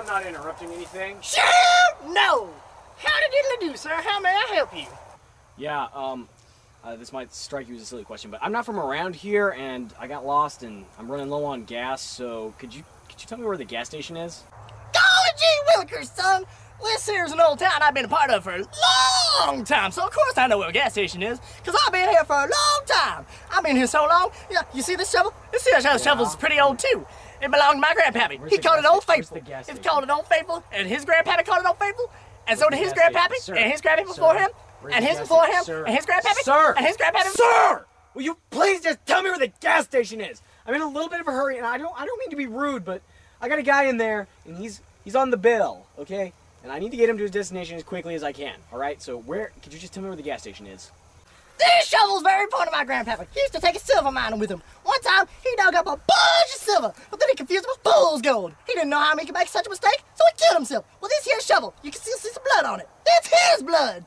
not interrupting anything. Sure, no. Howdy diddly do, sir. How may I help you? Yeah, this might strike you as a silly question, but I'm not from around here, and I got lost, and I'm running low on gas. So could you tell me where the gas station is? Golly gee willikers, son. This here's an old town I've been a part of for a long time, so of course I know where a gas station is, because I've been here for a long time. I've been here so long. Yeah, you see this shovel? This here shovel's pretty old, too. It belonged to my grandpappy. He called it Old Faithful. It's called it Old Faithful, and his grandpappy called it Old Faithful, and so did his grandpappy, and his grandpappy before him, and his before him, and his grandpappy, and his grandpappy. Sir! Will you please just tell me where the gas station is? I'm in a little bit of a hurry, and I don't mean to be rude, but I got a guy in there, and he's on the bill, okay? And I need to get him to his destination as quickly as I can, all right? So could you just tell me where the gas station is? This shovel's very important to my grandpappy. He used to take a silver mining with him. One time, he dug up a bunch of silver, but then he confused it with fool's gold. He didn't know how he could make such a mistake, so he killed himself. Well, this here shovel, you can still see some blood on it. It's his blood.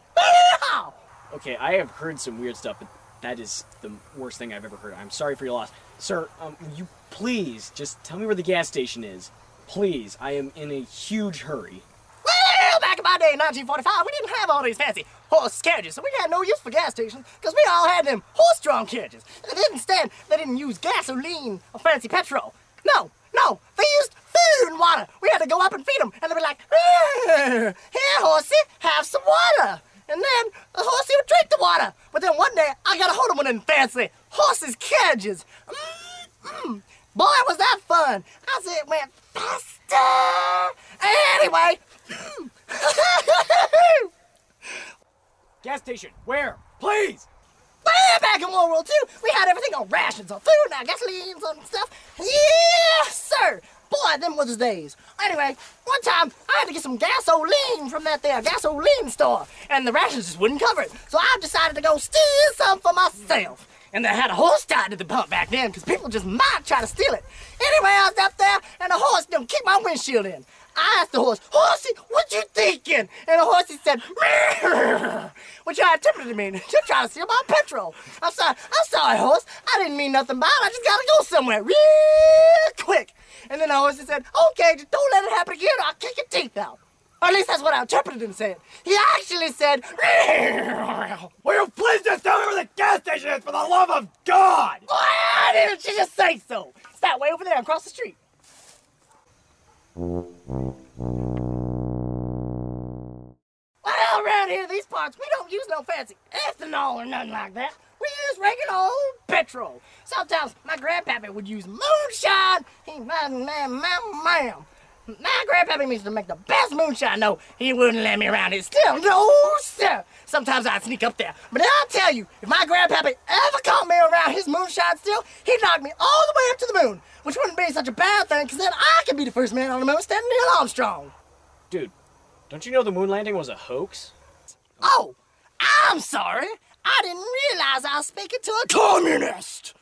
Okay, I have heard some weird stuff, but that is the worst thing I've ever heard. I'm sorry for your loss. Sir, will you please just tell me where the gas station is? Please, I am in a huge hurry. Well, back in my day in 1945, we didn't have all these fancy horse carriages, so we had no use for gas stations, because we all had them horse-drawn carriages. Instead, they didn't use gasoline or fancy petrol. No, they used food and water. We had to go up and feed them, and they'd be like, here, horsey, have some water. And then the horsey would drink the water. But then one day, I got a hold of one of them fancy horses' carriages. Boy, was that fun. I said it went faster. Anyway. Gas station, where? Please! Well, back in World War II, we had everything on rations, on food, and gasolines and stuff. Yes, sir. Boy, them was the days. Anyway, one time, I had to get some gasoline from that there gasoline store, and the rations just wouldn't cover it. So I decided to go steal some for myself. And they had a horse tied to the pump back then, because people just might try to steal it. Anyway, I was up there, and the horse didn't keep my windshield in. I asked the horse, "Horsey, what you thinking?" And the horsey said, "Meow," which I interpreted to mean, "You're trying to steal my petrol." I'm sorry, horse. I didn't mean nothing by it. I just gotta go somewhere real quick. And then the horsey said, "Okay, just don't let it happen again, or I'll kick your teeth out." Or at least that's what I interpreted him saying. He actually said, "Meow." Will you please just tell me where the gas station is, for the love of God? Why didn't you just say so? It's that way over there across the street. Well, around here, these parts, we don't use no fancy ethanol or nothing like that. We use regular old petrol. Sometimes my grandpappy would use moonshine. My grandpappy used to make the best moonshine. No, he wouldn't let me around it still. No, sir. Sometimes I'd sneak up there. But I'll tell you, if my grandpappy ever caught me around his moonshine still, he'd knock me all the way up to the moon, which wouldn't be such a bad thing, because then I could be the first man on the moon standing Neil Armstrong. Dude, don't you know the moon landing was a hoax? Oh, I'm sorry. I didn't realize I was speaking to a communist.